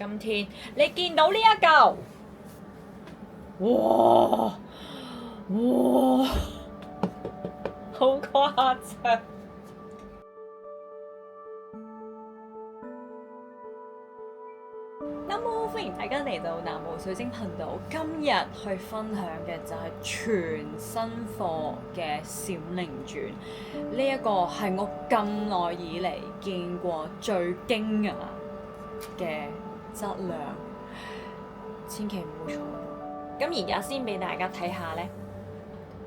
今天，你見到呢一嚿，哇哇，好誇張！歡迎大家嚟到南無水晶頻道。今日去分享嘅就係全新貨嘅閃靈鑽，呢一個係我咁耐以嚟見過最驚訝嘅質量，千祈唔好錯過。咁而家先俾大家睇下呢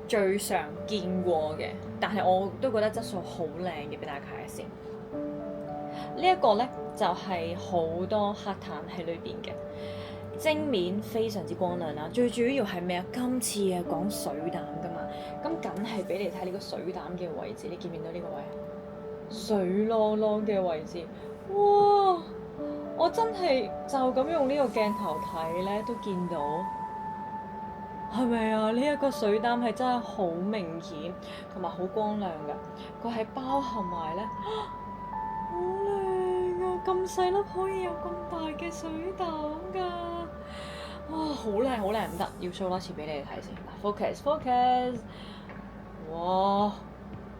最常見過嘅，但係我都覺得質素好靚嘅，俾大家睇下先。呢一個呢，就係好多黑炭喺裏邊嘅，晶面非常之光亮啦。最主要係咩啊？今次係講水膽噶嘛，咁梗係俾你睇呢個水膽嘅位置。你見唔見到呢個位？水啷啷嘅位置，哇！我真係就咁用呢個鏡頭睇呢，都見到，係咪啊？呢一個水膽係真係好明顯，同埋好光亮噶。佢係包含埋呢。好靚啊！咁細粒可以有咁大嘅水膽㗎，哇！好靚好靚，唔得，要 show 多次俾你哋睇先。嗱 focus，哇！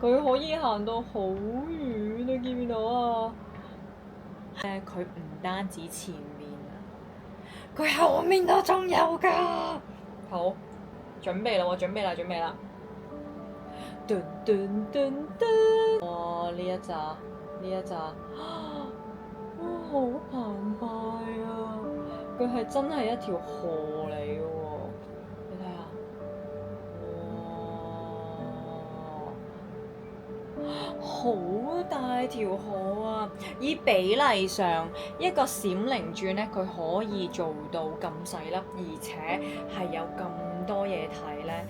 佢可以行到好遠，你見唔見到啊？佢唔單止前面啊，佢後面都仲有㗎。好，準備啦喎，準備啦！噔噔噔噔！哇！呢一紮，哇，好澎湃啊！佢係真係一條河嚟嘅喎，你睇下，哇，好大條河啊！以比例上，一個閃靈鑽咧，佢可以做到咁細粒，而且係有咁多嘢睇咧。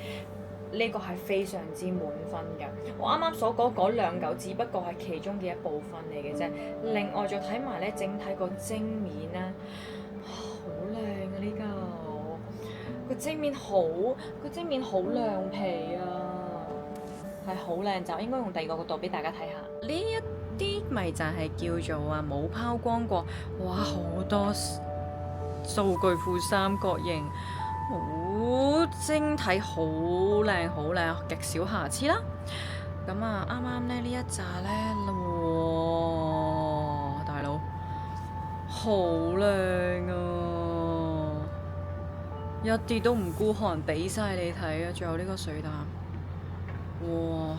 呢個係非常之滿分嘅。我啱啱所講嗰兩嚿只不過係其中嘅一部分嚟嘅啫。另外再睇埋咧整體個晶面咧，好靚啊！呢嚿個晶面好亮皮啊，係好靚。就應該用第二個角度俾大家睇下。呢一啲咪就係叫做冇拋光過。哇！好多數據庫三角形。好晶體，好靚，極少瑕疵啦。咁啱啱咧呢一紮咧，哇！大佬好靚啊，一啲都唔孤寒，俾晒你睇啊！仲有呢個水膽，哇！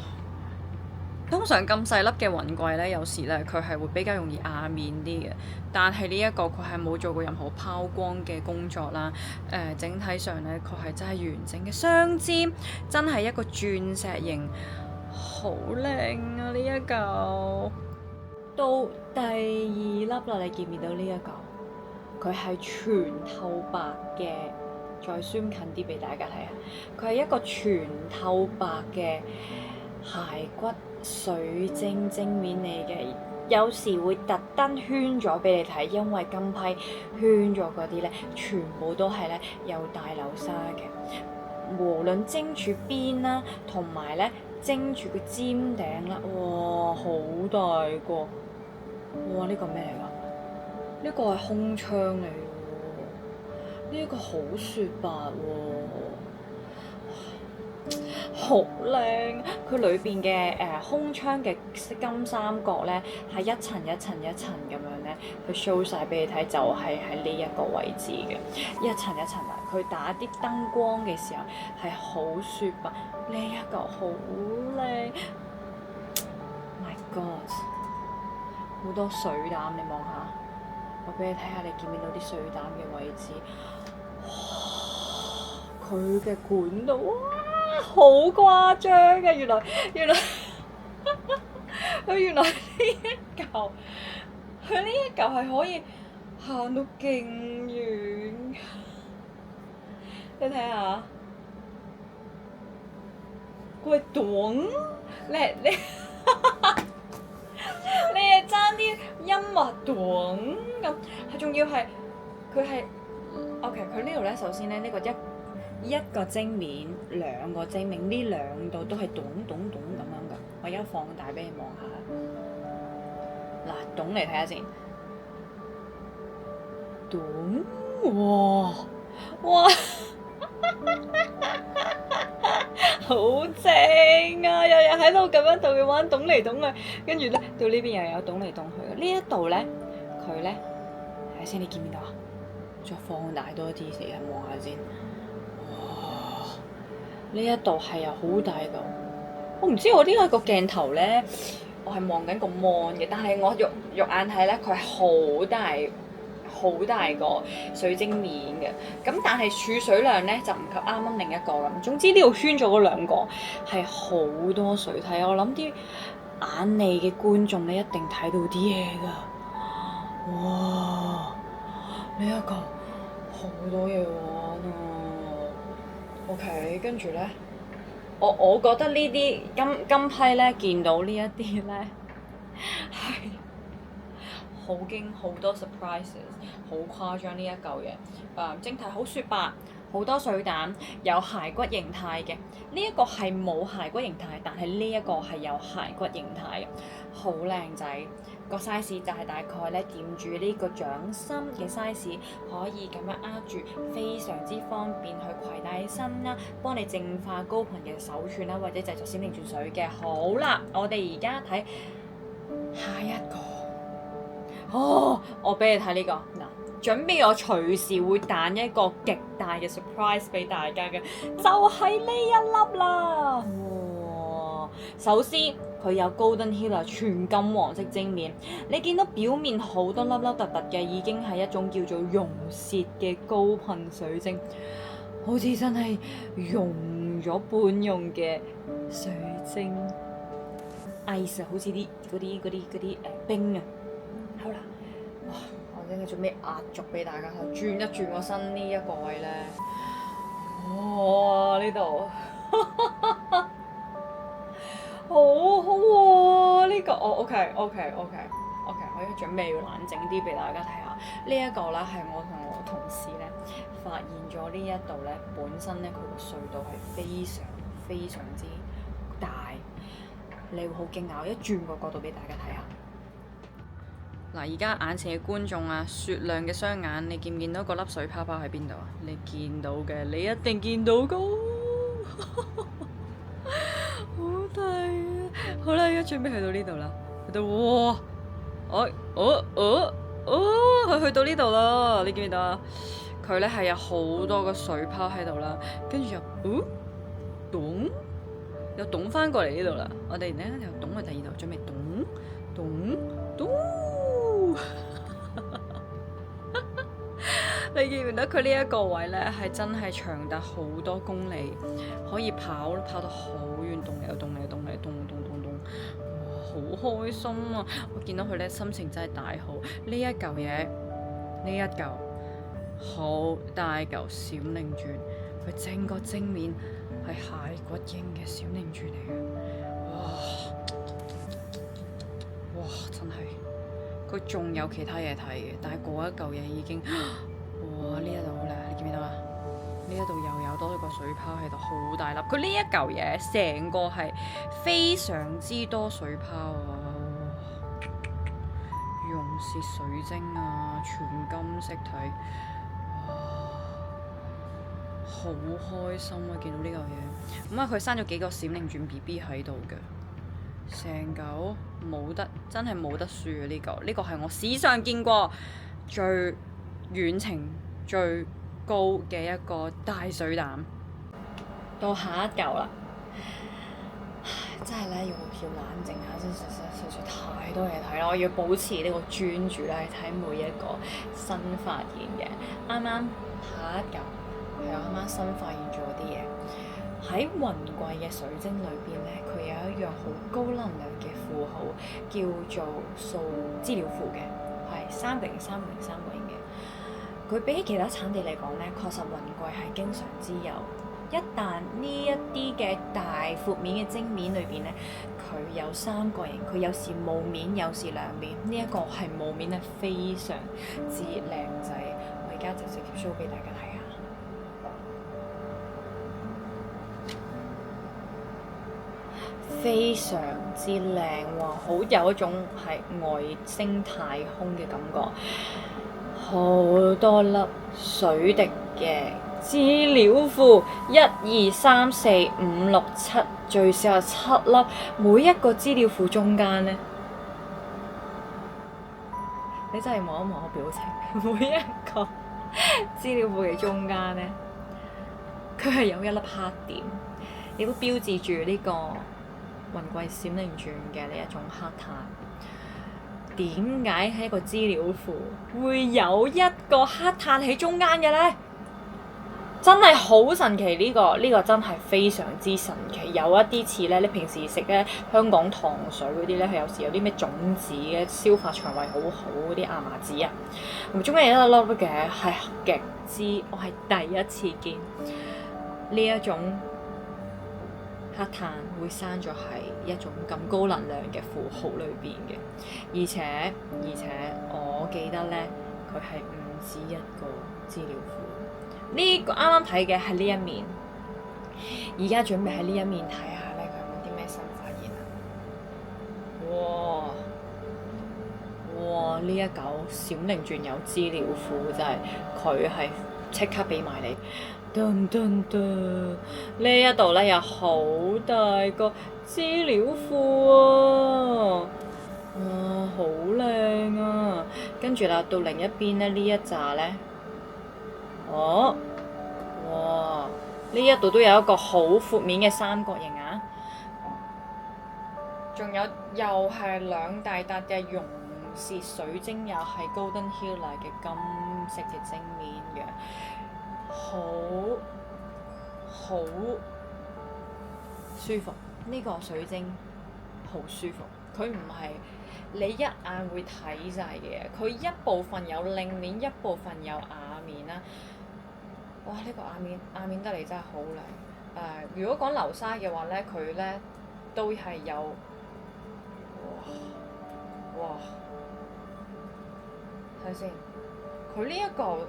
通常咁細粒嘅雲貴咧，有時咧佢係會比較容易亞面啲嘅，但係呢一個佢係冇做過任何拋光嘅工作啦。整體上咧，佢係真係完整嘅雙尖，真係一個鑽石形，好靚啊！呢一嚿到第二粒啦，你見唔見到呢一嚿？佢係全透白嘅，再 zoom 近啲俾大家睇下，佢係一個全透白嘅骸骨水晶晶面嚟嘅，有時會特登圈咗俾你睇，因為今批圈咗嗰啲咧，全部都係咧有大流沙嘅，無論晶住邊啦，同埋咧晶住個尖頂啦，哇，好大個！哇，呢個咩嚟㗎？呢個係空窗嚟喎，呢個好雪白喎。好靚！佢裏邊嘅空窗嘅金三角咧，係一層一層一層咁樣咧，佢 show 晒俾你睇，就係喺呢一個位置嘅一層一層啊！佢打啲燈光嘅時候係好雪白，呢一個好靚 ！My God！好多水膽，你望下，我俾你睇下，你見唔見到啲水膽嘅位置？哇！佢嘅管道哇！好誇張嘅，原來佢原來呢一嚿，佢呢一嚿係可以行到勁遠。你睇下，佢係短，你你係爭啲音樂短咁，係仲要係佢係 OK。佢呢度咧，首先咧呢個一個晶面，兩個晶面，呢兩度都係咚咚咚咁樣噶。我而家放大俾你望下，嗱，咚嚟睇下先。咚，哇哇，好正啊！日日喺度咁樣對玩咚嚟咚去，跟住咧到呢邊又有咚嚟咚去。呢一度咧，佢咧睇下先，你見唔見到啊？再放大多啲，成日望下先。哇！呢一度係有好大嚿，我唔知我呢個鏡頭咧，我係望緊個 mon 嘅，但係我肉眼睇咧，佢係好大個水晶面嘅，咁但係儲水量咧就唔及啱啱另一個咁。總之呢度圈咗嗰兩個係好多水體，我諗啲眼利嘅觀眾咧一定睇到啲嘢㗎。哇！呢一個好多嘢玩啊。OK， 跟住咧，我覺得呢啲今批咧見到呢一啲咧係。好多 surprises， 好誇張呢一嚿嘢。晶體好雪白，好多水膽，有骸骨形態嘅。呢一個係冇骸骨形態，但係呢一個係有骸骨形態嘅，好靚仔。個 size 就係大概咧掂住呢個掌心嘅 size， 可以咁樣握住，非常之方便去攜帶起身啦，幫你淨化高頻嘅手串啦，或者製作閃靈泉水嘅。好啦，我哋而家睇下一個。哦，我俾你睇呢個嗱，準備我隨時會彈一個極大嘅 surprise 俾大家嘅，就係呢一粒啦！哇，首先佢有 golden healer 全金黃色晶面，你見到表面好多粒粒突突嘅，已經係一種叫做溶蝕嘅高頻水晶，好似真係溶咗半溶嘅水晶 ice， 好似啲冰啊！好啦，哇！我真係準備壓軸俾大家睇，轉一轉個身呢一個位咧，哇！呢度好好喎，呢個OK，我而家準備要冷靜啲俾大家睇下。呢一個咧係我同我同事咧發現咗呢一度咧，本身咧佢個隧道係非常之大，你會好驚訝。一轉個角度俾大家睇下。嗱，而家眼前嘅觀眾啊，雪亮嘅雙眼，你見唔見到嗰粒水泡泡喺邊度啊？你見到嘅，你一定見到㗎，好大啊！好啦，而家準備去到呢度啦，去到哇，佢去到呢度啦，你見唔見到啊？佢咧係有好多個水泡喺度啦，跟住又咚，又咚翻過嚟呢度啦。我哋咧又咚去第二度，準備咚。你見唔見到佢呢一個位咧，係真係長達好多公里，可以跑到好遠，動嚟，哇，好開心啊！我見到佢咧，心情真係大好。呢一嚿嘢，呢一嚿好大嚿閃靈鑽，佢整個晶面係骸骨形嘅閃靈鑽嚟嘅，哇，真係〜佢仲有其他嘢睇嘅，但係嗰一嚿嘢已經，哇！呢一度好靚，你見唔見到啊？呢一度又有多一個水泡喺度，好大粒。佢呢一嚿嘢成個係非常之多水泡啊！溶蝕水晶啊，全金色體，哇！好開心啊！見到呢嚿嘢，咁啊佢生咗幾個閃靈鑽 BB 喺度嘅。成嚿真係冇得輸嘅呢個，呢個係我史上見過最遠程最高嘅一個大水膽。到下一嚿啦，真係咧要冷靜下，真實在太多嘢睇啦！我要保持呢個專注咧，睇每一個新發現嘅。啱啱下一嚿係我啱啱新發現咗啲嘢。喺雲貴嘅水晶裏邊咧，佢有一樣好高能量嘅符號，叫做數資料庫嘅，係3個型嘅。佢比起其他產地嚟講咧，確實雲貴係經常之有。一旦呢一啲嘅大闊面嘅晶面裏邊咧，佢有3個型，佢有時霧面，有時亮面。呢一個係霧面係非常之靚仔，我而家就直接 show 俾大家睇下。非常之靚喎，好有一種係外星太空嘅感覺，好多粒水滴嘅資料庫，1、2、3、4、5、6、7，最少有7粒。每一個資料庫中間呢，你真係望一望我表情，每一個資料庫嘅中間呢，佢係有一粒黑點，亦都標誌住呢個雲貴閃靈鑽嘅呢一種黑炭。點解喺一個資料庫會有一個黑炭喺中間嘅呢？真係好神奇，呢個真係非常之神奇。有一啲似咧，你平時食咧香港糖水嗰啲咧，佢有時有啲咩種子嘅，消化腸胃好好嗰啲亞麻籽啊，咁中間有一粒粒嘅，係極之，我係第一次見呢一種黑炭會生咗喺一種咁高能量嘅符號裏邊嘅，而且我記得咧，佢係唔止一個資料庫。呢個啱啱睇嘅係呢一面，而家準備喺呢一面睇下咧，佢有冇啲咩新發現啊？哇！呢一嚿閃靈鑽有資料庫，真係佢係即刻俾埋你。噔噔噔！呢一度咧有好大個資料庫啊！哇，好靚啊！跟住啦，到另一邊咧，呢一紮咧。哦，哇！呢一度都有一個好闊面嘅三角形啊，仲有又係兩大笪嘅溶蝕水晶，又係 Golden Healer 嘅金色嘅晶面嘅，好舒服。呢個水晶好舒服，佢唔係你一眼會睇晒嘅，佢一部分有令面，一部分有瓦面啦。哇！呢個瓦面得嚟真係好靚。如果講流沙嘅話咧，佢咧都係有哇！睇下先，佢呢一個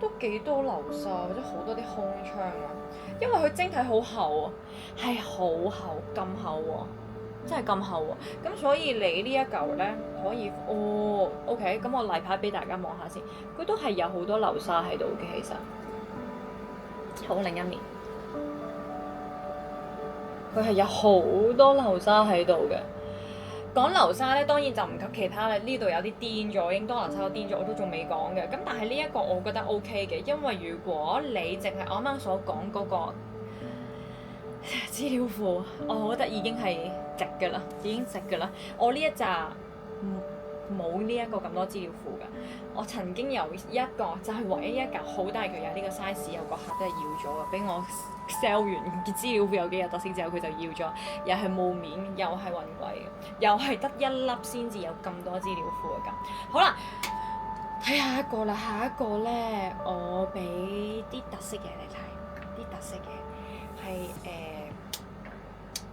都幾多流沙，或者好多啲空窗啊。因為佢晶體好厚啊，係好厚咁厚喎，真係咁厚喎。咁所以你呢一嚿咧可以OK， 咁我例牌俾大家望下先，佢都係有好多流沙喺度嘅，其實。好，另一面，佢係有好多流沙喺度嘅。講流沙咧，當然就唔及其他啦。呢度有啲癲咗，已經多流沙都癲咗，我都仲未講嘅。咁但係呢一個我覺得 OK 嘅，因為如果你淨係我啱啱所講嗰個資料庫，我覺得已經係值㗎啦，已經值㗎啦。我呢一紮冇呢一個咁多資料庫㗎。我曾經有一個就係唯一一嚿好大嚿有呢個 size， 有個客都係要咗嘅，俾我 sell 完嘅資料庫有幾日特色之後，佢就要咗，又係冇面，又係雲貴嘅，又係得一粒先至有咁多資料庫嘅咁。好啦，睇下一個啦，下一個咧，我俾啲特色嘢你睇，啲特色嘢係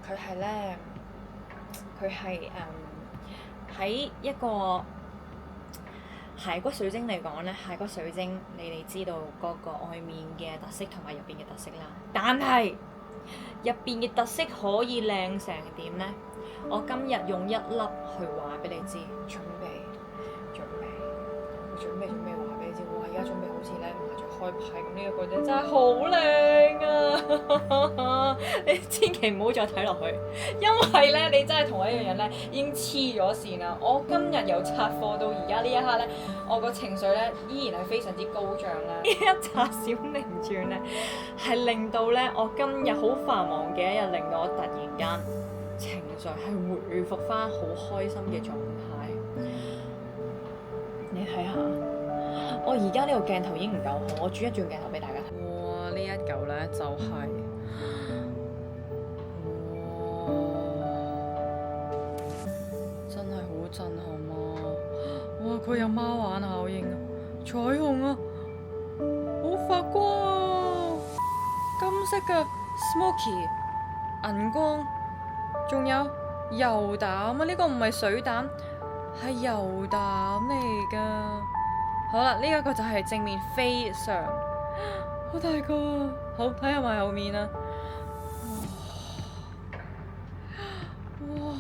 佢係咧，佢係喺一個骸骨水晶嚟講咧，骸骨水晶你哋知道嗰個外面嘅特色同埋入邊嘅特色啦。但係入邊嘅特色可以靚成點咧？我今日用一粒去話俾你知，準備話俾你知。哇！而家準備好似咧麻雀開牌咁，呢一個真係好靚啊！你千祈唔好再睇落去，因為咧你真係同我一樣咧已經黐咗線啦。我今日由拆貨到而家呢一刻咧，我個情緒咧依然係非常之高漲啦。呢一紮閃靈鑽咧係令到咧我今日好繁忙嘅一日，令到我突然間情緒係回復翻好開心嘅狀態。你睇下，我而家呢個鏡頭已經唔夠好，我轉一轉鏡頭俾大家睇。哇！呢一嚿咧就係、真係好震撼啊！哇！佢有貓眼效應啊，彩虹啊，好發光啊，金色嘅 smoky 銀光，仲有油膽啊！呢個唔係水膽，係油膽嚟㗎。好啦，呢一個就係正面非常好大個，好，睇下埋後面啊！哇，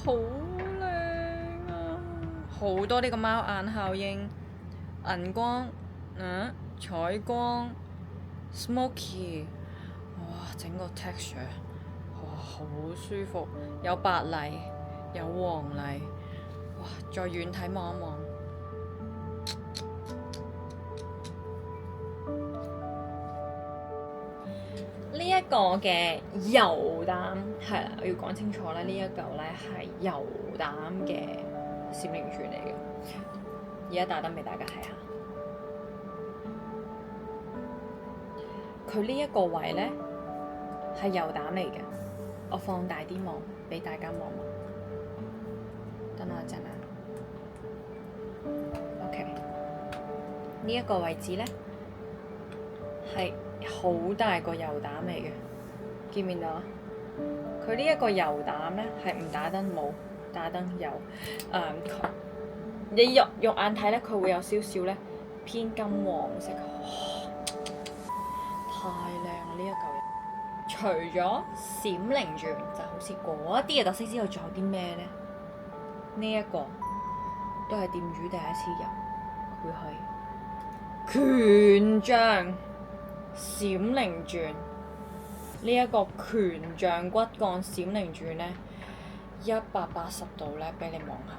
好靚啊！好多呢個貓眼效應、銀光、彩光、smoky， 哇！整個 texture， 哇，好舒服，有白泥，有黃泥，哇！再遠睇望一望，呢一個嘅油膽係啦，我要講清楚咧，呢一嚿咧係油膽嘅閃靈泉嚟嘅。而家打燈俾大家睇下，佢呢一個位咧係油膽嚟嘅。我放大啲望俾大家望望，等我一陣啊。OK， 呢一個位置咧係好大個油膽嚟嘅，見唔見到啊？佢呢一個油膽咧係唔打燈冇，打燈有。你肉眼睇咧，佢會有少少咧偏金黃色，太靚啦！呢一嚿嘢。除咗閃靈泉，就好似嗰啲嘅特色之外，仲有啲咩咧？呢一個都係店主第一次入，佢係權杖閃靈泉。呢一個權杖骨幹閃靈泉咧，180度咧，俾你望下。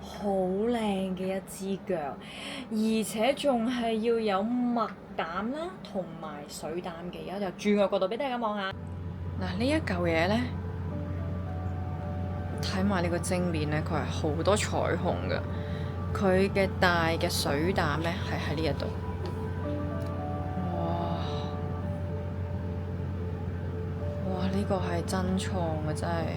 好靚嘅一支腳，而且仲係要有墨膽啦，同埋水膽嘅。而家就轉個角度俾大家望下。嗱，呢一嚿嘢咧，睇埋呢個正面咧，佢係好多彩虹嘅。佢嘅大嘅水膽咧，係喺呢一度。哇！呢個係珍藏嘅，真係。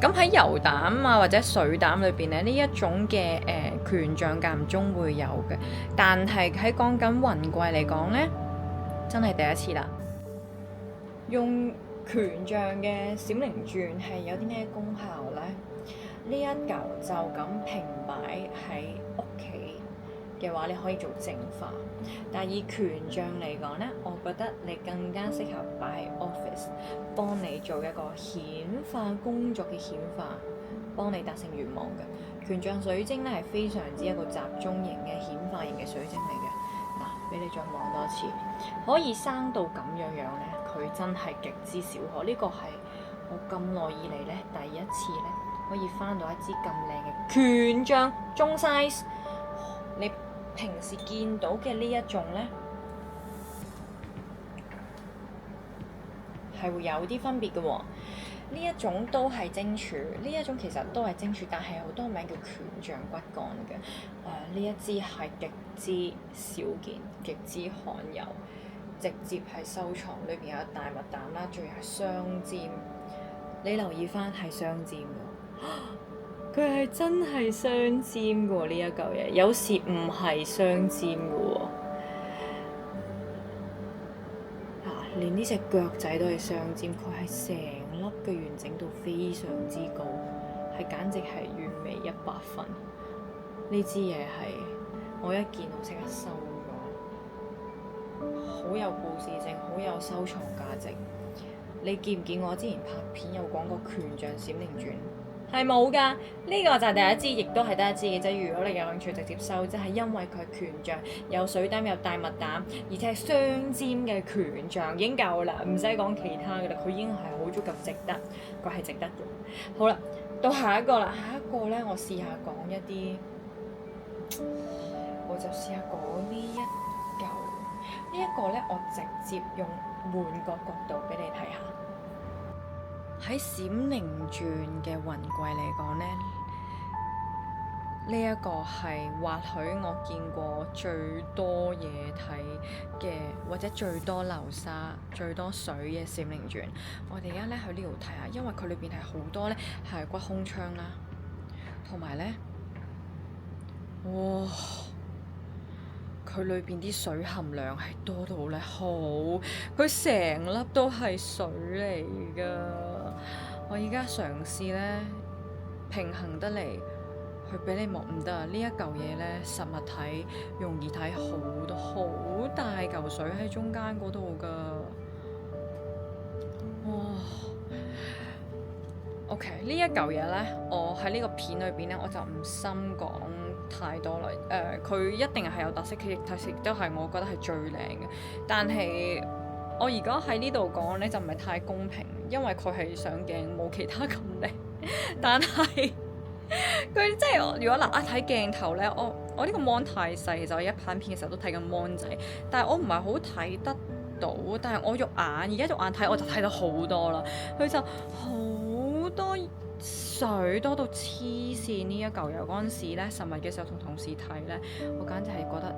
咁喺油膽啊或者水膽裏邊咧，呢一種嘅權杖間唔中會有嘅，但係喺講緊雲貴嚟講咧，真係第一次啦。用權杖嘅閃靈泉係有啲咩功效咧？呢一嚿就咁平擺喺屋企嘅話，你可以做淨化。但係以權杖嚟講咧，我覺得你更加適合擺喺 office， 幫你做一個顯化工作嘅顯化，幫你達成願望嘅。權杖水晶咧係非常之一個集中型嘅顯化型嘅水晶嚟嘅。嗱，俾你再望多次，可以生到咁樣樣咧，佢真係極之少可。呢個係我咁耐以嚟咧第一次咧可以翻到一支咁靚嘅權杖中 size。你平時見到嘅呢一種咧，係會有啲分別嘅喎。呢一種都係晶柱，呢一種其實都係晶柱，但係好多名叫權杖骨幹嘅。呢一支係極之少見、極之罕有，直接係收藏，裏邊有大麥膽啦，仲要係雙尖。你留意翻係雙尖嘅，佢係真係雙尖嘅喎，呢一嚿嘢，有時唔係雙尖嘅喎。連呢隻腳仔都係雙尖，佢係成粒嘅完整度非常之高，係簡直係完美100分。呢支嘢係我一見到即刻收咗，好有故事性，好有收藏價值。你見唔見我之前拍片有講過權杖閃靈泉？係冇㗎，呢個就係第一支，亦都係第一支嘅啫。如果你有興趣直接收，即係因為佢係權杖，有水膽，有大麥膽，而且係雙尖嘅權杖已經夠啦，唔使講其他嘅啦。佢已經係好足夠值得，佢係值得嘅。好啦，到下一個啦，下一個咧，我試下講一啲，我就試下講呢一嚿，呢一個咧，我直接用換個角度俾你睇下。喺閃靈泉嘅雲櫃嚟講咧，呢一個係或許我見過最多嘢睇嘅，或者最多流沙、最多水嘅閃靈泉。我哋而家咧去呢度睇下，因為佢裏邊係好多咧係骨空窗啦，同埋咧，哇！佢裏邊啲水含量係多到咧好，佢成粒都係水嚟㗎。我而家嘗試咧平衡得嚟，去俾你望唔得啊！呢一嚿嘢咧實物睇容易睇好多，好大嚿水喺中間嗰度㗎。哇！ OK，呢一嚿嘢咧，我喺呢個片裏邊咧，我就唔深講太多啦。佢一定係有特色，佢亦都係我覺得係最靚嘅。但係我而家喺呢度講咧，就唔係太公平，因為佢係上鏡冇其他咁靚。但係佢即係如果嗱一睇鏡頭咧，我呢個 mon 太細，其實我而家拍片嘅時候都睇緊 mon 仔，但係我唔係好睇得到。但係我肉眼而家肉眼睇我就睇到好多啦，佢就好多水多到黐線呢一嚿嘢嗰陣時咧，尋日嘅時候同同事睇咧，我簡直係覺得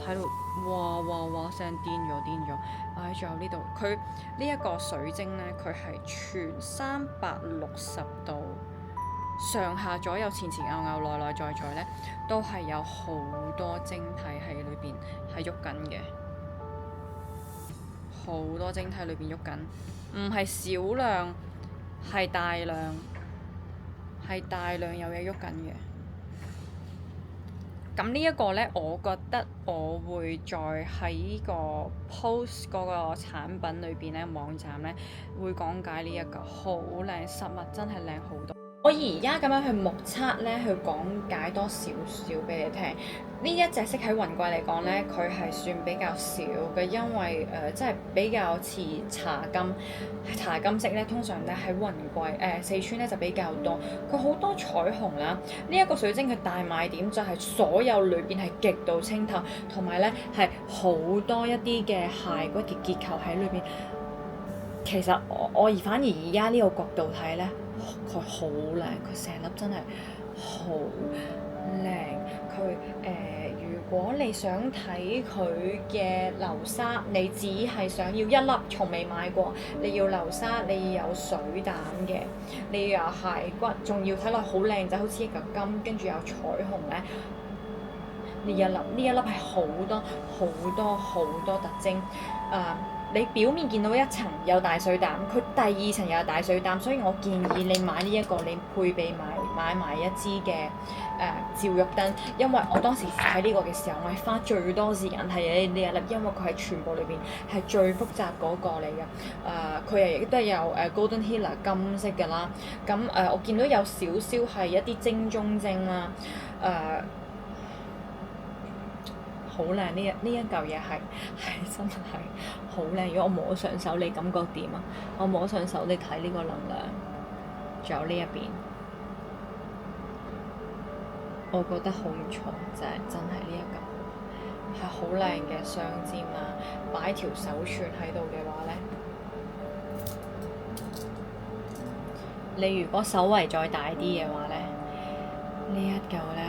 睇到哇聲癲咗！仲有呢度佢呢一個水晶咧，佢係全360度上下左右前前後後內在咧，都係有好多晶體喺裏邊係喐緊嘅，好多晶體裏邊喐緊，唔係少量，係大量有嘢喐緊嘅。咁呢一個呢，我覺得我會再喺個 post 嗰個產品裏邊呢，網站呢會講解呢一個好靚，實物真係靚好多。我而家咁樣去目測咧，去講解多少少俾你聽。呢一隻色喺雲貴嚟講咧，佢係算比較少嘅，因為即係比較似茶金色咧，通常咧喺雲貴四川咧就比較多。佢好多彩虹啦。呢一個水晶嘅大賣點就係所有裏邊係極度清透，同埋咧係好多一啲嘅骸骨嘅結構喺裏邊。其實我反而而家呢個角度睇咧，佢好靚，佢成粒真係好靚。佢如果你想睇佢嘅流沙，你只係想要一粒，從未買過，你要流沙，你要有水膽嘅，你要有骸骨，仲要睇落好靚仔，好似一嚿金，跟住有彩虹咧。呢一粒係好多特徵。你表面見到一層有大水膽，佢第二層又有大水膽，所以我建議你買呢一個，你配備買埋一支嘅照浴燈，因為我當時睇呢個嘅時候，我係花最多時間睇呢一粒，因為佢係全部裏邊係最複雜嗰個嚟嘅。佢亦都係有Golden Healer 金色嘅啦。咁我見到有少少係一啲晶中晶啦。好靚，呢一嚿嘢係真係好靚。如果我摸上手，你感覺點啊？我摸上手，你睇呢個能量，仲有呢一邊，我覺得好唔錯，就係真係呢一嚿係好靚嘅雙尖啦。擺條手串喺度嘅話咧，你如果手圍再大啲嘅話咧，呢一嚿咧。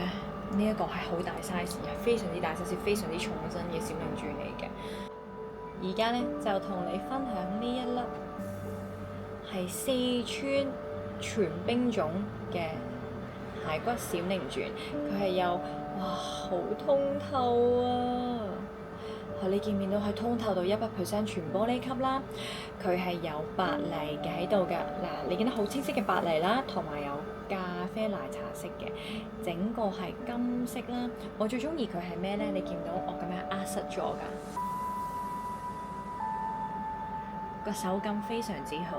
呢一個係好大 size，係非常之大 size，非常之重身嘅小明珠嚟嘅。而家咧就同你分享呢一粒係四川全冰種嘅骸骨閃靈鑽，佢係有好通透啊！你見唔見到係通透到100% 全玻璃級啦？佢係有白泥嘅喺度㗎。嗱，你見到好清晰嘅白泥啦，同埋有咖啡奶茶色嘅，整個係金色啦。我最中意佢係咩咧？你見到我咁樣壓實咗㗎，個手感非常之好。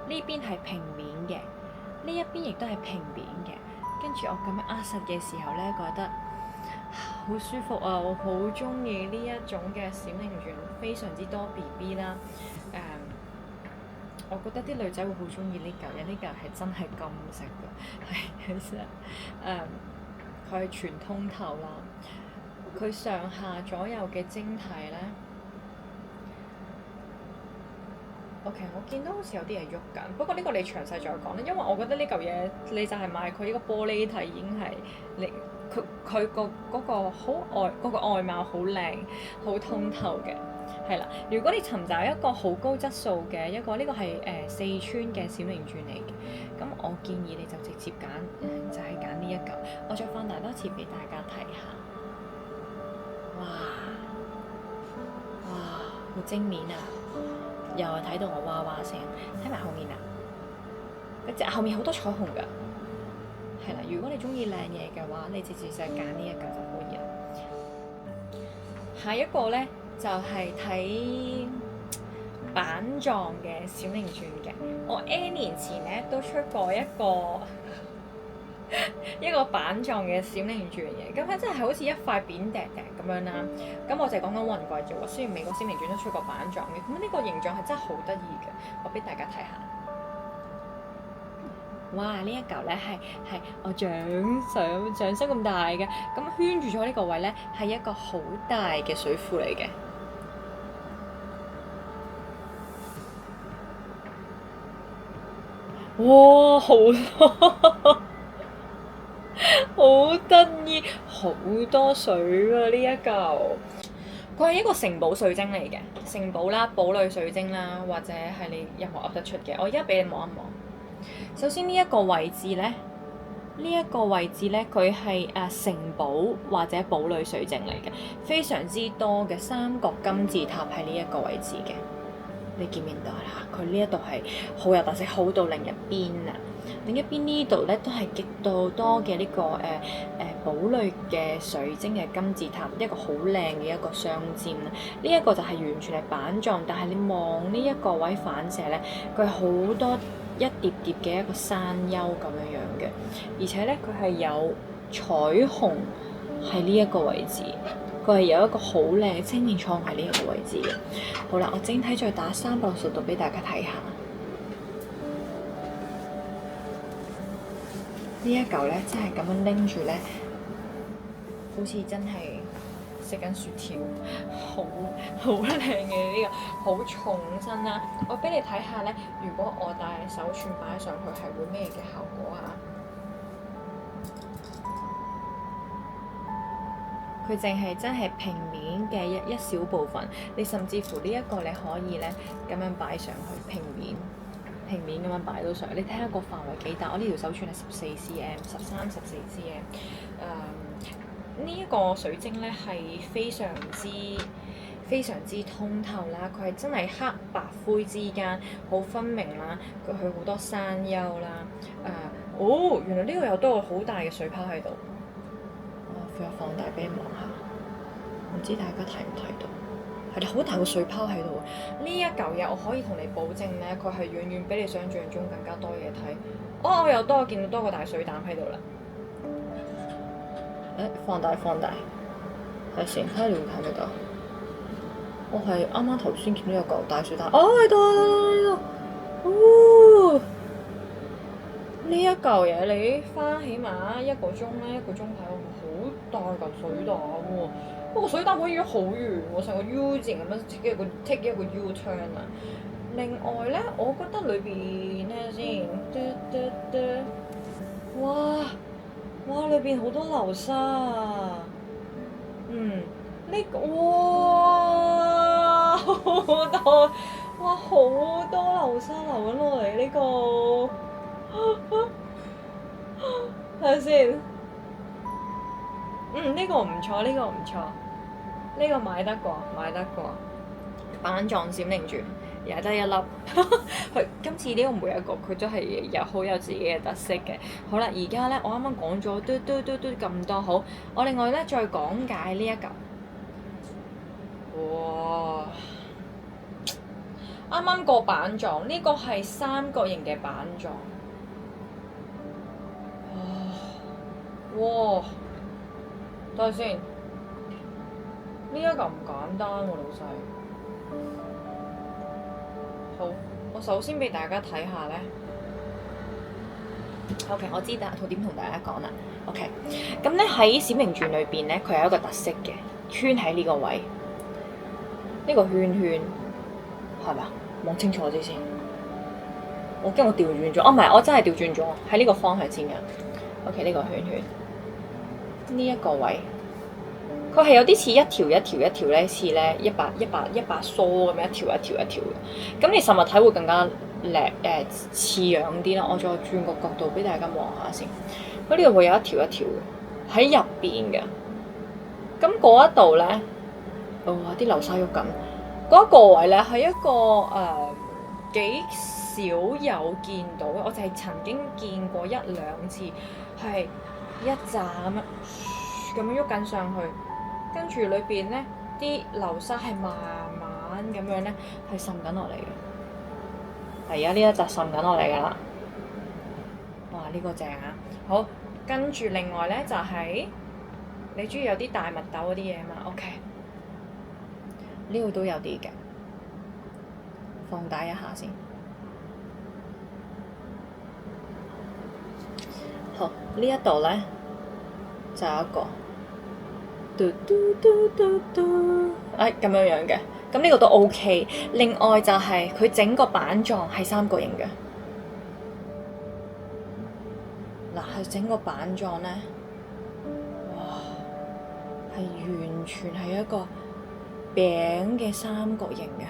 呢邊係平面嘅，呢一邊亦都係平面嘅。跟住我咁樣壓實嘅時候咧，覺得好舒服啊！我好中意呢一種嘅閃靈鑽，非常之多 BB 啦。我覺得啲女仔會好中意呢嚿嘢，呢嚿係真係金色嘅，係其實佢係全通透啦。佢上下左右嘅晶體咧，OK， 我見到好似有啲嘢喐緊，不過呢個你詳細再講啦，因為我覺得呢嚿嘢你就係買佢呢個玻璃體已經係你佢個嗰個外貌好靚，好通透嘅。係啦，如果你尋找一個好高質素嘅一個，呢個係四川嘅閃靈鑽嚟嘅，咁我建議你就直接揀，就係揀呢一嚿。我再放大多次俾大家睇下，哇，好精面啊！又係睇到我哇哇聲，睇埋後面啊，後面好多彩虹㗎。係啦，如果你中意靚嘢嘅話，你直接就揀呢一嚿就可以啦。下一個咧。就係睇板狀嘅閃靈鑽嘅。我 N 年前咧都出過一個一個板狀嘅閃靈鑽嘅，咁咧真係好似一塊扁揼揼咁樣啦。咁我就係講緊雲貴啫喎，雖然美國閃靈鑽都出過板狀嘅，咁呢個形狀係真係好得意嘅，我俾大家睇下。哇！呢一嚿咧係我掌心咁大嘅，咁圈住咗呢個位咧係一個好大嘅水庫嚟嘅。哇！好多好得意，好多水啊！呢一嚿佢係一個城堡水晶嚟嘅，城堡啦、堡壘水晶啦，或者係你任何噏得出嘅。我而家俾你望一望。首先呢一個位置咧，佢係城堡或者堡壘水晶嚟嘅，非常之多嘅三角金字塔喺呢一個位置嘅。你見唔見到啦？佢呢一度係好有特色，好到另一邊啊！另一邊呢度咧都係極度多嘅呢個堡壘嘅水晶嘅金字塔，一個好靚嘅一個雙尖啦。呢一個就係完全係板狀，但係你望呢一個位反射咧，佢好多一疊疊嘅一個山丘咁樣樣嘅，而且咧佢係有彩虹喺呢一個位置。佢係有一個好靚嘅青面創喺呢一個位置嘅。好啦，我整體再打360度俾大家睇下。呢一嚿咧，真係咁樣拎住咧，好似真係食緊薯條，好靚嘅呢個，好重身啦。我俾你睇下咧，如果我帶手串擺上去係會咩嘅效果啊？佢淨係真係平面嘅一小部分，你甚至乎呢一個你可以咧咁樣擺上去平面咁樣擺到上去，你睇下個範圍幾大？我呢條手串係14 cm、14 cm。呢一個水晶咧係非常之通透啦，佢係真係黑白灰之間好分明啦，佢好多山丘啦。原來呢個有多個好大嘅水泡喺度。放大俾你望下，唔知大家睇唔睇到？係好大個水泡喺度。呢一嚿嘢我可以同你保證咧，佢係遠遠比你想象中更加多嘢睇。我又見到多個大水膽喺度啦。放大，睇先，睇下你會睇唔睇到？我係啱啱頭先見到有嚿大水膽。喺度。呢一嚿嘢你翻起碼1個鐘咧，1個鐘睇好大嚿水膽喎。不過水膽可以好圓喎，成個 U 字咁樣 take 一個 U turn 啊。另外咧，我覺得裏邊咧先，哇！裏邊好多流沙啊。好多，好多流沙流緊落嚟呢個。睇下先，呢個唔錯，呢個買得過。板狀閃靈鑽，又得一粒。佢今次呢個每一個佢都係好有自己嘅特色嘅。好啦，而家咧我啱啱講咗嘟咁多，好，我另外咧再講解呢一嚿。哇！啱啱個板狀，呢個係三角形嘅板狀。哇！等下先，呢一嚿唔簡單喎，老細。好，我首先俾大家睇下咧。OK， 我知道點同大家講啦。OK， 咁咧喺閃靈鑽裏邊咧，佢有一個特色嘅圈喺呢個位，呢個圈係咪啊？望清楚啲先。我驚我調轉咗，唔係，我真係調轉咗，喺呢個方向先嘅。OK， 呢個圈。呢一個位，佢係有啲似一條咧，似咧一把梳咁樣一條嘅。咁你實物睇會更加靚似樣啲啦。我再轉個角度俾大家望下先。佢呢度會有一條嘅喺入邊嘅。咁嗰一度咧，啲流沙喐緊。嗰一個位咧係一個幾少有見到嘅，我就係曾經見過1、2次係。一紮咁樣喐緊上去，跟住裏邊咧啲流沙係慢慢咁樣咧係滲緊落嚟嘅。係而家呢一紮滲緊落嚟㗎啦。哇！呢個正啊！好，跟住另外咧就係你中意有啲大麥豆嗰啲嘢嘛？OK，呢度都有啲嘅，放大一下先。好，呢一度咧就有一個，嘟嘟嘟嘟嘟，咁樣樣嘅，咁呢個都 OK。另外就係佢整個板狀係三角形嘅。嗱，佢整個板狀咧，哇，係完全係一個餅嘅三角形嘅。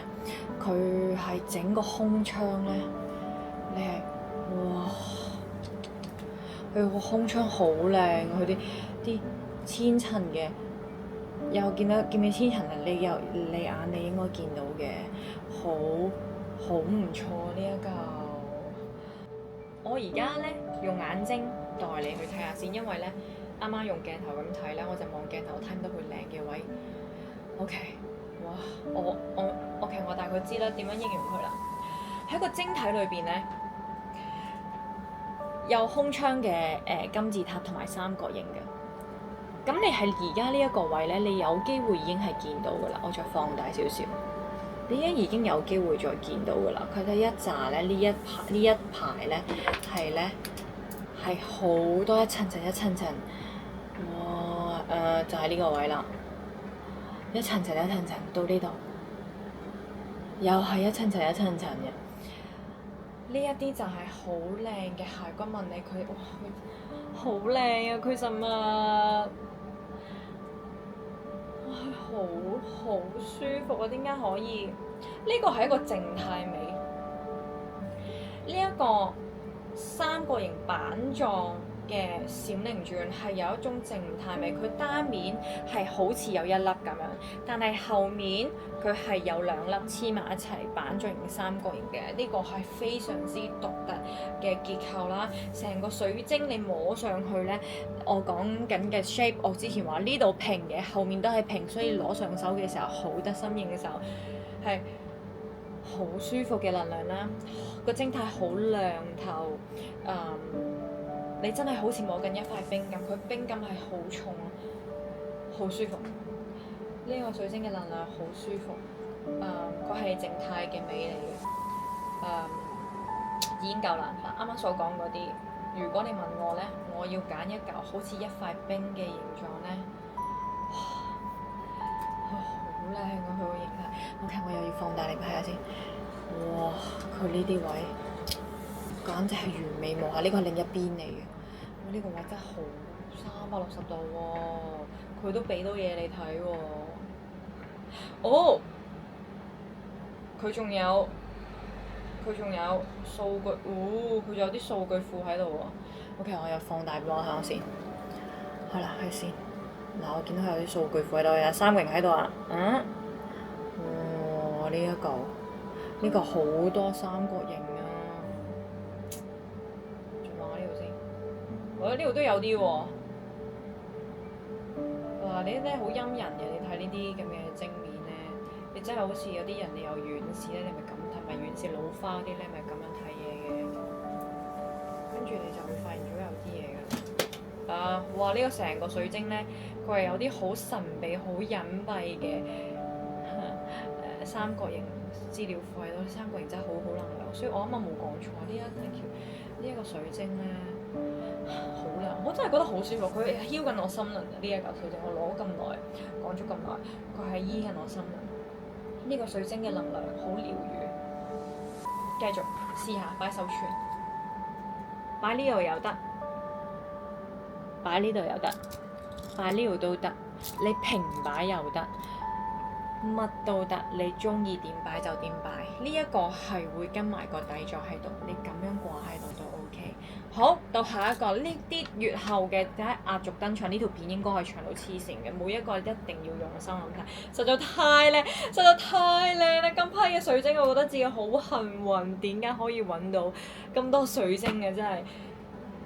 佢係整個空窗咧，你係哇，佢個空窗好靚，佢啲千層嘅，又見唔見千層啊？你眼你應該見到嘅，好唔錯呢一嚿。我而家咧用眼睛代你去睇下先，因為咧啱啱用鏡頭咁睇咧，我就望鏡頭，我睇唔到佢靚嘅位。OK， 哇！OK， 我大概知啦點樣形容佢啦。喺個晶體裏邊咧，有空窗嘅金字塔同埋三角形嘅。咁你係而家呢一個位咧，你有機會已經係見到㗎啦。我再放大少少。你已經有機會再見到㗎啦，佢哋一紮咧，呢一排咧係好多一層層，哇！就係呢個位啦，一層層到呢度，又係一層層嘅。呢一啲就係好靚嘅骸骨紋理，佢好靚啊！佢實物。好舒服啊！點解可以？呢個係一個靜態美。呢一個三角形板狀嘅閃靈鑽係有一種靜態美，佢單面係好似有一粒咁樣，但係後面佢係有兩粒黐埋一齊板狀形三角形嘅。呢個係非常之獨特嘅結構啦。成個水晶你摸上去咧，我講緊嘅 shape， 我之前話呢度平嘅，後面都係平，所以攞上手嘅時候好得心應嘅時候係好舒服嘅能量啦。個晶體好亮透，你真係好似摸緊一塊冰咁，佢冰感係好重，好舒服。呢個水晶嘅能量好舒服，佢係靜態嘅美嚟嘅，已經夠難啦。啱啱所講嗰啲，如果你問我咧，我要揀一嚿好似一塊冰嘅形狀咧，好靚啊！佢個形態。OK， 我又要放大你睇下先。哇！佢呢啲位簡直係完美無瑕，呢個係另一邊嚟嘅。呢個位真係好360度喎，佢都俾到嘢你睇喎。哦，佢仲有數據，佢仲有啲數據庫喺度喎。OK， 我又放大俾我睇下先。係啦，係先。嗱，我見到有啲數據庫喺度，有三角形喺度啊。哇！呢個好多三角形啊。仲望下呢度先。我覺得呢度都有啲喎。哇！你咧好陰人嘅，你睇呢啲咁嘅晶面咧，你真係好似有啲人你有遠視咧，你咪咁睇，咪遠視老花嗰啲咧，咪咁樣睇嘢嘅。跟住你就會發現咗有啲嘢㗎。哇！呢個成個水晶咧，佢係有啲好神秘、好隱蔽嘅三角形資料庫喺度。三角形真係好能量，所以我啱啱冇講錯。呢一個水晶咧好靚，我真係覺得好舒服。佢係撩緊我心輪啊！呢一嚿水晶我攞咁耐，講咗咁耐，佢係醫緊我心輪。呢個水晶嘅能量好療癒。繼續試下擺手串，擺呢度又得，擺呢度又得，擺呢度都得，你平擺又得。乜都得，你中意點擺就點擺。呢一個係會跟埋個底座喺度，你咁樣掛喺度都 OK。好，到下一個呢啲月後嘅睇壓軸登場，呢條片應該係長到黐線嘅，每一個一定要用心諗睇，實在太靚，實在太靚啦！咁批嘅水晶，我覺得自己好幸運，點解可以揾到咁多水晶嘅？真係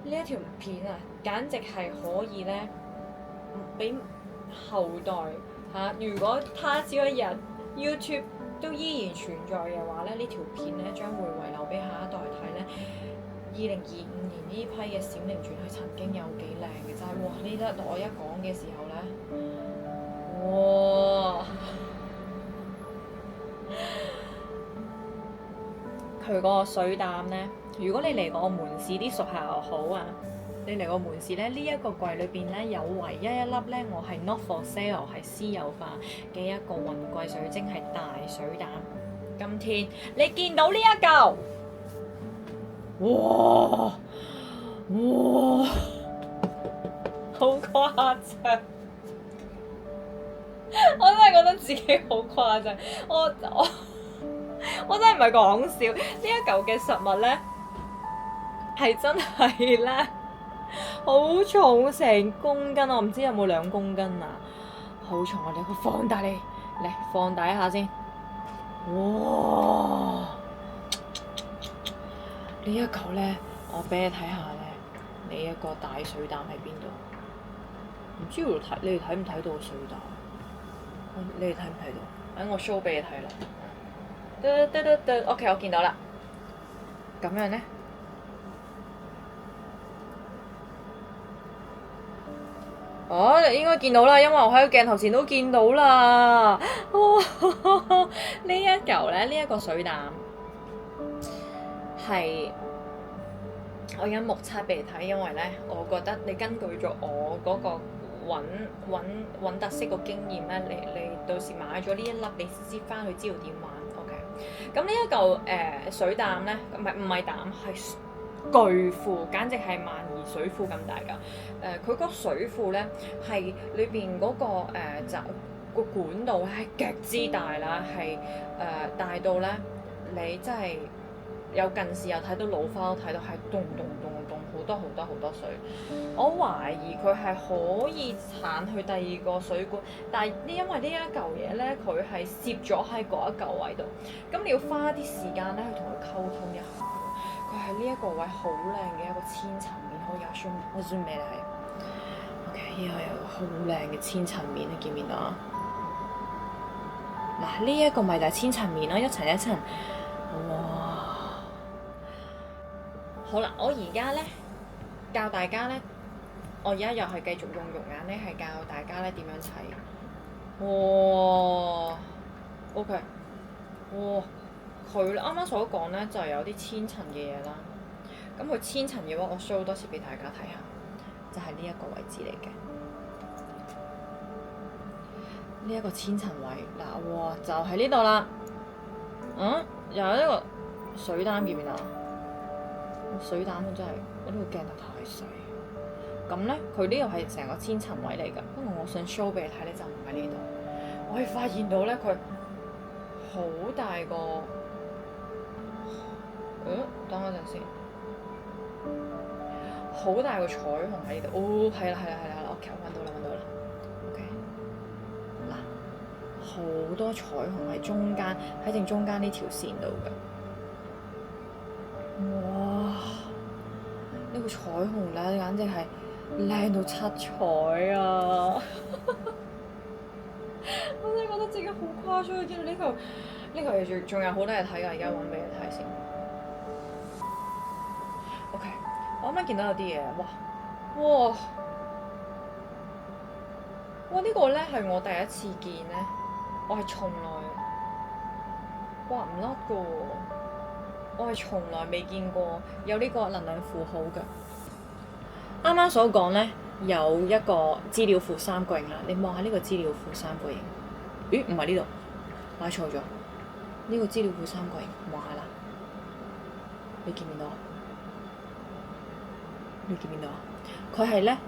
呢一條片啊，簡直係可以咧，俾後代。如果他朝一日 YouTube 都依然存在嘅話咧，呢條片咧將會遺留俾下一代睇咧。2025年呢批嘅閃靈傳係曾經有幾靚嘅，就係哇！呢得我一講嘅時候咧，哇！佢個水膽咧，如果你嚟過門市啲熟客又好啊，你嚟過門市咧，呢一個櫃裏邊咧有唯一一粒咧，我係 not for sale 係私有化嘅一個雲貴水晶係大水膽。今天你見到呢一嚿，哇哇，好誇張！我真係覺得自己好誇張，我真係唔係講笑，呢一嚿嘅實物咧係真係咧好重，成公斤，我唔知有冇2公斤啊！好重，我哋去放大嚟放大一下先，哇！呢一嚿咧，我俾你睇下咧，你一個大水膽喺邊度？唔知你哋睇唔睇到水膽？你哋睇唔睇到？等我 show 俾你睇啦。OK， 我見到啦。咁樣咧，你應該見到啦，因為我喺個鏡頭前都見到啦。呢一嚿咧，呢一個水膽係我而家目測俾你睇，因為咧，我覺得你根據咗我嗰個揾特色個經驗咧，你到時買咗呢一粒，你先翻去知道點玩。OK，咁呢一嚿水膽咧，唔係膽，係巨庫，簡直係萬宜水庫咁大㗎。佢嗰水庫咧係裏邊嗰個就個管道係極之大啦，係大到咧你真係有近視又睇到老花都睇到係咚咚咚咚好多水。我懷疑佢係可以鏟去第二個水管，但係因為呢一嚿嘢咧，佢係攝咗喺嗰一嚿位度，咁你要花啲時間咧去同佢溝通一下。佢係呢一個位好靚嘅一個千層面，可以我 zoom 俾你睇。OK， 呢個有個好靚嘅千層面，你見唔見到啊？嗱，呢一個咪就係千層面咯，一層一層。哇！好啦，我而家咧教大家咧，我而家又係繼續用肉眼咧，係教大家咧點樣砌。哇 ！OK， 哇！佢啱啱所講咧就係有啲千層嘅嘢啦。咁佢千層嘅話，我 show 多次俾大家睇下，就係呢一個位置嚟嘅。呢一個千層位嗱，哇！就喺呢度啦。又有一個水膽，見唔見啊？水膽真係我呢個鏡頭太細。咁咧，佢呢度係成個千層位嚟㗎。不過我想 show 俾你睇咧，就唔喺呢度。我係發現到咧，佢好大個。等我陣先。好大個彩虹喺呢度。哦，係啦，OK，我揾到啦。OK，嗱，好多彩虹喺中間，喺正中間呢條線度嘅。哇！呢個彩虹咧，簡直係靚到七彩啊！我真係覺得自己好誇張，見到呢嚿嘢仲有好多嘢睇㗎，而家揾俾你睇先。OK， 我啱啱見到有啲嘢，哇！呢個咧係我第一次見咧，我係從來畫唔甩㗎喎。我係從來未見過有呢個能量符號嘅。啱啱所講咧，有一個資料庫三角形啦。你望下呢個資料庫三角形，咦？唔係呢度，擺錯咗。呢個資料庫三角形，望下啦。你見唔見到啊？你見唔見到啊？佢係咧，呢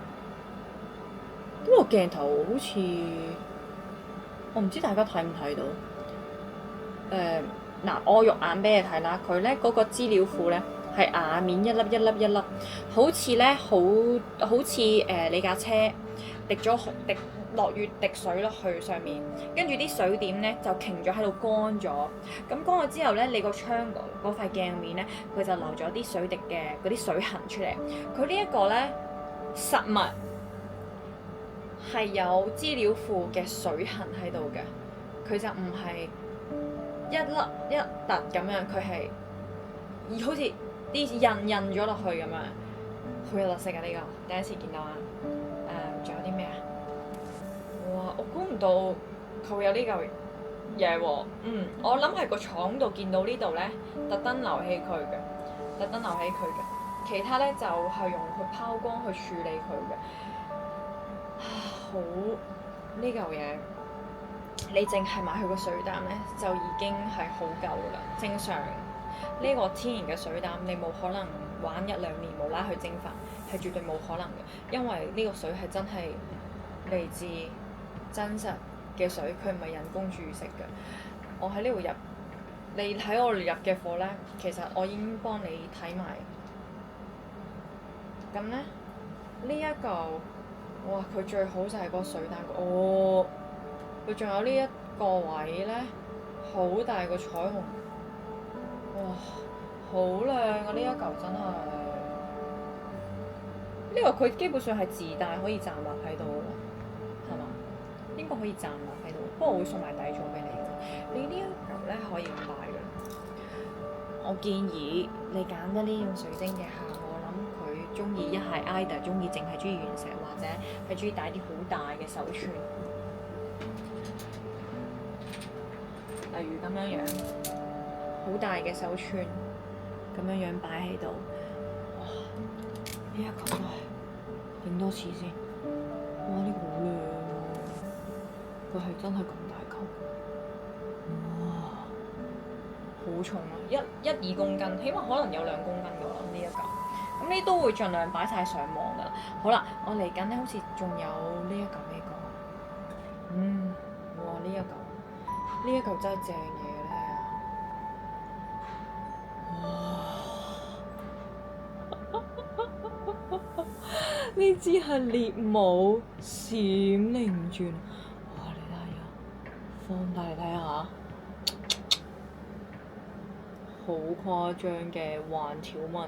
個鏡頭好似我唔知大家睇唔睇到。嗱，我肉眼俾你睇啦，佢咧嗰個資料庫咧係瓦面一粒，好似咧好似你架車滴落雨滴水落去上面，跟住啲水點咧就停咗喺度乾咗。咁乾咗之後咧，你個窗嗰塊鏡面咧，佢就留咗啲水滴嘅嗰啲水痕出嚟。佢呢一個咧實物係有資料庫嘅水痕喺度嘅，佢就唔係一粒一突咁樣，佢係好似啲印咗落去咁樣，好有特色啊！呢個第一次見到啊。仲有啲咩啊？哇！我估唔到佢會有呢嚿嘢喎。我諗係個廠度見到呢度咧，特登留起佢嘅，特登留起佢嘅。其他咧就係用佢拋光去處理佢嘅。好，呢嚿嘢，你淨係買佢個水膽咧，就已經係好夠啦。正常呢個天然嘅水膽，你冇可能玩1-2年無啦去蒸發，係絕對冇可能嘅。因為呢個水係真係嚟自真實嘅水，佢唔係人工注釋嘅。我喺呢度入，你睇我入嘅貨咧，其實我已經幫你睇埋。咁咧，呢一嚿，哇！佢最好就係個水膽，佢仲有呢一個位咧，好大個彩虹，哇！好靚啊！呢一嚿真係，呢個佢基本上係自帶可以站立喺度嘅，係嘛？應該可以站立喺度，不過我會送埋底座俾你嘅。你呢一嚿咧可以唔買嘅，我建議你揀得呢種水晶嘅客，我諗佢中意一係 either 中意淨係中意原石，或者係中意戴啲好大嘅手串，例如咁樣樣，好大嘅手串咁樣樣擺喺度。哇！呢一嚿都係影多次先。哇！呢個好靚喎，佢係真係咁大嚿。哇！好重啊，1-2公斤，起碼可能有2公斤㗎啦呢一嚿。咁呢都會盡量擺晒上網㗎啦。好啦，我嚟緊咧，好似仲有呢一嚿咩講？哇！呢一嚿真係正嘢咧。哇！呢支係烈舞閃靈鑽。哇！你睇下，放大嚟睇下。好誇張嘅環條紋，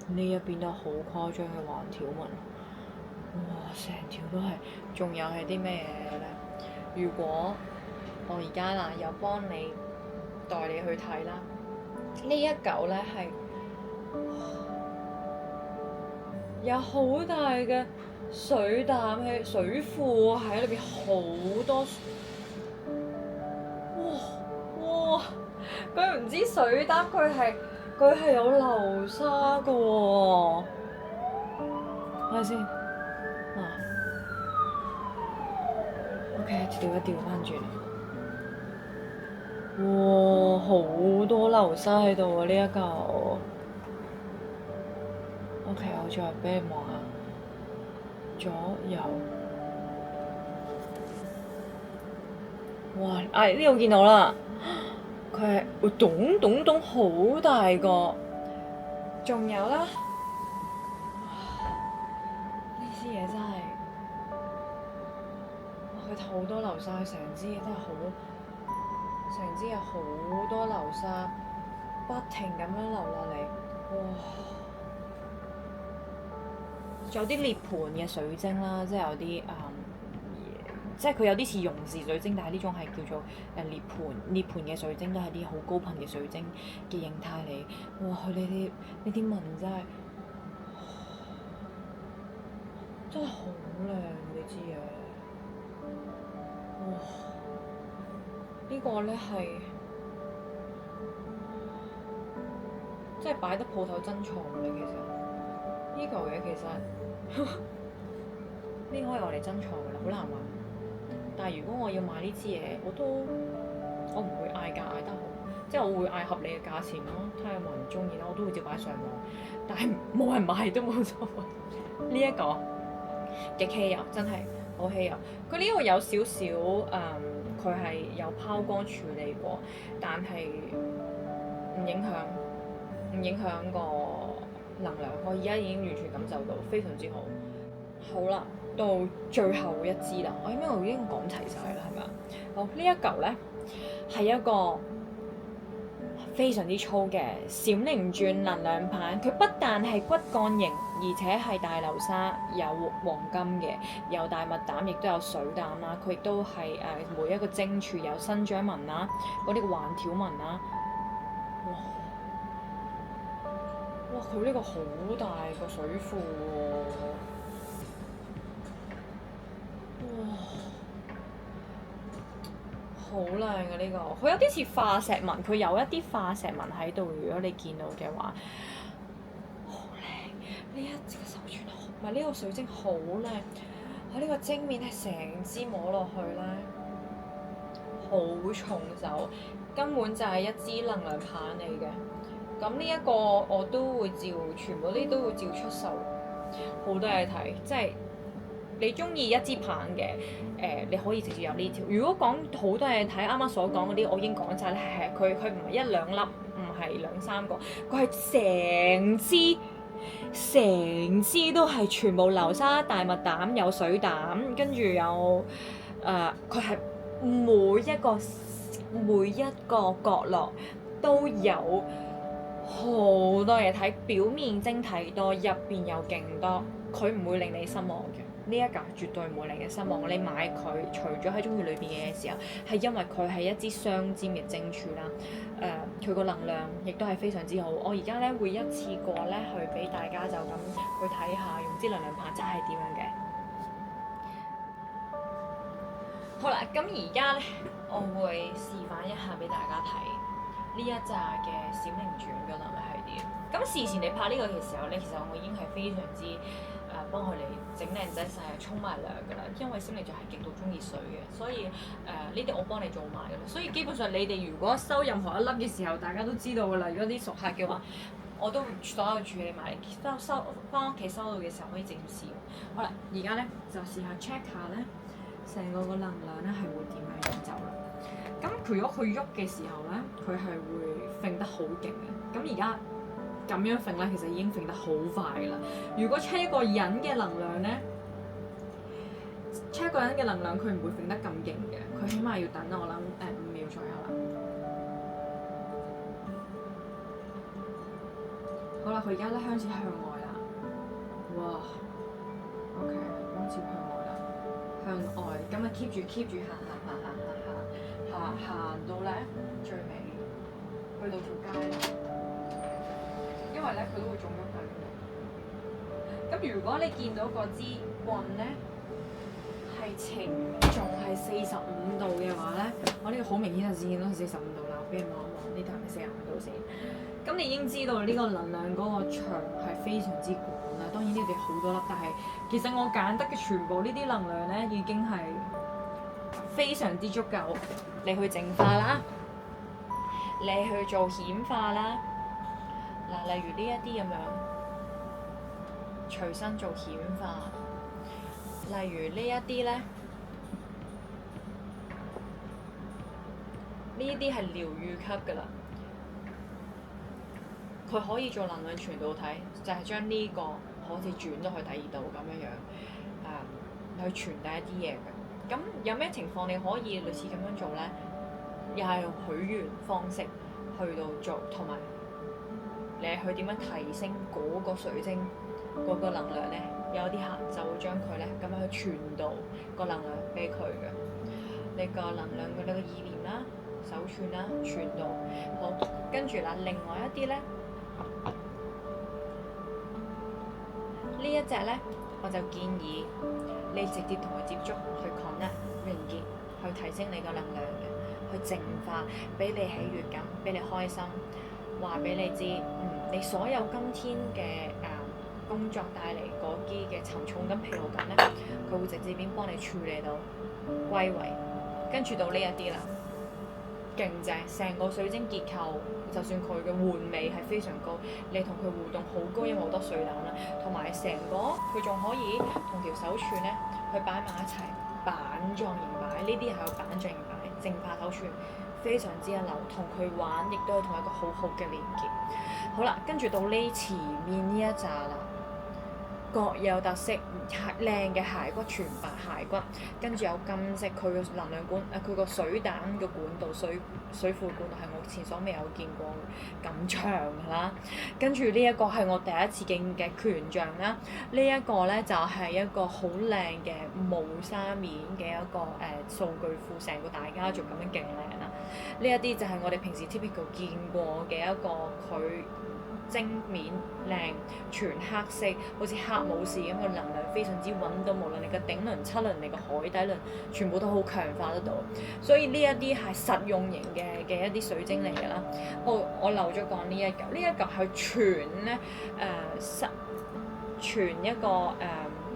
呢一邊都好誇張嘅環條紋，哇！成條都係，仲有係啲咩嘢咧？如果我而家啦，又幫你帶你去睇啦，呢一嚿咧係有好大嘅水膽喺水庫喺裏邊，好多，哇！佢唔知水膽，佢係有流沙㗎喎。睇下先，OK， 調一調翻轉。哇！好多流沙喺度啊！呢一嚿。OK， 我再俾你望下，左右。哇！呢度見到啦。佢係會咚咚咚好大個，仲有啦，呢支嘢真係，佢好多流沙，成支嘢真係好，成支有好多流沙，不停咁樣流落嚟，哇！仲有啲涅盤嘅水晶啦，即係有啲即係佢有啲似溶蝕水晶，但係呢種係叫做涅盤嘅水晶，都係啲好高頻嘅水晶嘅形態嚟。哇！佢呢啲紋真係好靚，你知嘅。哇！呢個咧係即係擺得鋪頭珍藏嘅，其實呢嚿嘢其實呢可以我哋珍藏㗎啦，好難揾。但係如果我要買呢支嘢，我唔會嗌價嗌得好，即係我會嗌合理嘅價錢咯，睇下有冇人中意啦，我都會照擺上網。但係冇人買都冇所謂。呢一個極稀有，真係好稀有。佢呢個有少少佢係有拋光處理過，但係唔影響個能量。我而家已經完全感受到，非常之好。好啦。到最後一支啦，我已經講齊晒啦，係咪啊？好，呢一嚿咧係一個非常之粗嘅閃靈鑽能量棒，佢不但係骨幹型，而且係大流沙，有黃金嘅，有大麥膽，亦都有水膽啦。佢亦都係每一個晶柱有新章紋啦，嗰啲橫條紋啦。哇！佢呢個好大個水庫喎。哇！好靚嘅呢個，佢有啲似化石紋，佢有一啲化石紋喺度。如果你見到嘅話，好靚！呢一隻手串，唔係呢個水晶好靚。佢呢個晶面係成支摸落去咧，好重手，根本就係一支能量棒嚟嘅。咁呢一個我都會照，全部啲都會照出售。好多嘢睇，即係你中意一支棒嘅，你可以直接有呢條。如果講好多嘢睇，啱啱所講嗰啲我已經講晒咧，係佢唔係一兩粒，唔係兩三個，佢係成支都係全部流沙、大麥膽、有水膽，跟住有佢係每一個角落都有好多嘢睇，表面晶體多，入邊有勁多，佢唔會令你失望嘅。呢一架絕對唔會令你失望。你買佢除咗喺中意裏邊嘅嘢時候，係因為佢係一支雙尖嘅晶柱啦。佢個能量亦都係非常之好。我而家咧會一次過咧去俾大家就咁去睇下用支能量棒真係點樣嘅。好啦，咁而家咧我會示範一下俾大家睇呢一紮嘅閃靈轉嘅能量係點。咁事前你拍呢個嘅時候咧，其實我已經係非常之幫佢哋整靚仔晒，沖埋涼㗎啦。因為閃靈座係極度中意水嘅，所以呢啲我幫你做埋㗎啦。所以基本上你哋如果收任何一粒嘅時候，大家都知道㗎啦。如果啲熟客嘅話，我都所有處理埋，收翻屋企收到嘅時候可以直接試用。好啦，而家咧就試下 check 下咧，成個能量咧係會點樣走啦。咁如果佢喐嘅時候咧，佢係會揈得好勁嘅。咁而家咁樣揈咧，其實已經揈得好快㗎啦。如果 check 一個人嘅能量咧，check 一個人嘅能量，佢唔會揈得咁勁嘅，佢起碼要等我諗5秒左右啦。好啦，佢而家咧開始向外啦。哇 ，OK， 開始向外啦，向外，咁啊 keep 住行到咧最尾，去到條街啦。因為咧佢都會中喐緊嘅。咁如果你見到嗰支棍咧係稱重係45度嘅話咧，我呢個好明顯就見到45度啦。俾你望一望呢度係咪45度先？咁你已經知道呢個能量嗰個場係非常之廣啦。當然呢度好多粒，但係其實我揀得嘅全部呢啲能量咧已經係非常之足夠。你去淨化啦，你去做顯化啦。嗱，例如呢一啲咁樣，隨身做顯化。例如呢一啲咧，呢一啲係療愈級㗎啦。佢可以做能量傳導體，就係將呢個好似轉咗去第二度咁樣，去傳遞一啲嘢嘅。咁有咩情況你可以類似咁樣做咧？又係用許願方式去到做，同埋你去點樣提升嗰個水晶嗰個能量咧？有啲客就會將佢咧咁樣去傳導個能量俾佢嘅。你個能量嘅你個意念啦、手串啦、傳導。好，跟住啦，另外一啲咧，呢一隻咧，我就建議你直接同佢接觸，去 connect 連結，去提升你個能量嘅，去淨化，俾你喜悅感，俾你開心，話俾你知，你所有今天嘅工作帶嚟嗰啲嘅沉重感、疲勞感咧，佢會直接邊幫你處理到歸位，跟住到呢一啲啦，勁正，成個水晶結構，就算佢嘅換味係非常高，你同佢互動好高，因為好多水膽啦，同埋成個佢仲可以同條手串咧去擺埋一齊，板狀形擺，呢啲係有板狀形擺，淨化手串非常之一流，同佢玩亦都係同一個好好嘅連結。好啦，跟住到呢前面呢一紮啦，各有特色，靚嘅骸骨，全白骸骨，跟住有金色，佢個能量管佢個水彈嘅管道水庫管道係我前所未有見過咁長㗎啦。跟住呢一個係我第一次見嘅權杖啦。呢一個咧就係一個好靚嘅霧紗面嘅一個數據庫，成個大家族咁樣勁靚啦。呢一啲就係我哋平時 typical 見過嘅一個佢。晶面靚，全黑色，好似黑武士咁嘅能量非常之穩到，無論你嘅頂輪、七輪、你嘅海底輪，全部都好強化得到。所以呢一啲係實用型嘅一啲水晶嚟㗎啦。我漏咗講呢一嚿，呢一嚿係全咧全一個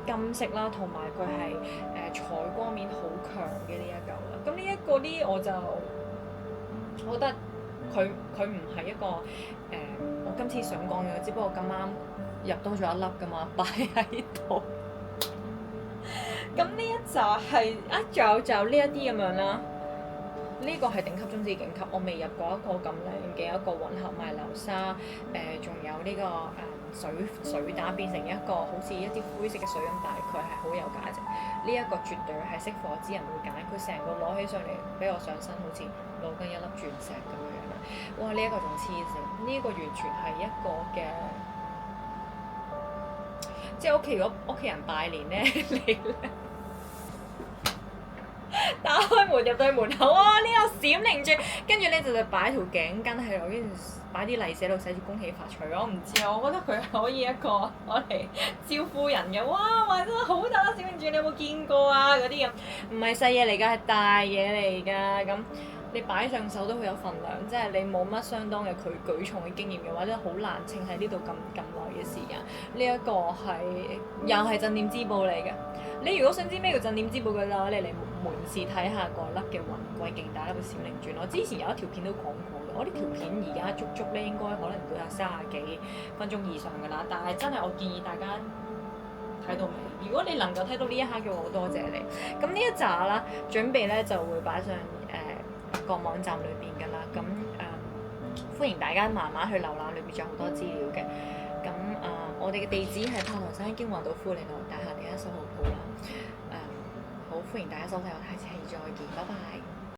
金色啦，同埋佢係採光面好強嘅呢一嚿啦。咁呢一個呢我就我覺得佢唔係一個我今次想講嘅，只不過咁啱入多咗一粒㗎嘛，擺喺度。咁呢一就係仲有呢一啲咁樣啦。呢個係頂級中至頂級，我未入過一個咁靚嘅一個混合埋流沙，仲有呢個水打變成一個好似一啲灰色嘅水咁，但係佢係好有價值。呢一個絕對係識貨之人會揀，佢成個攞起上嚟俾我上身，好似攞緊一粒鑽石咁樣樣。哇！呢一個仲黐線，呢個完全係一個嘅，即係如果屋企人拜年咧，你咧打開門入到去門口啊！呢個閃靈鑽，跟住咧就擺條頸巾喺度，跟住擺啲利是喺度寫住恭喜發財。我唔知啊，我覺得佢可以一個攞嚟招呼人嘅。哇！哇！真係好大粒閃靈鑽，你有冇見過啊？嗰啲咁唔係細嘢嚟㗎，係大嘢嚟㗎咁。你擺上手都好有份量，即係你冇乜相當嘅佢舉重嘅經驗嘅話，真係好難稱喺呢度咁耐嘅時間。呢一個係又係鎮店之寶嚟嘅。你如果想知咩叫鎮店之寶嘅話，你嚟門市睇下嗰粒嘅雲貴勁大粒嘅閃靈鑽。我之前有一條片都講過嘅，我呢條片而家足足咧應該可能都有30幾分鐘以上㗎啦。但係真係我建議大家睇到尾。如果你能夠睇到呢一刻嘅話，我多謝你。咁呢一紮啦，準備咧就會擺上個網站裏邊㗎啦，咁歡迎大家慢慢去瀏覽，裏邊仲有好多資料嘅。咁我哋嘅地址係炮台山京華道富利路大廈第110號鋪啦。好歡迎大家收睇，我哋下次再見，拜拜。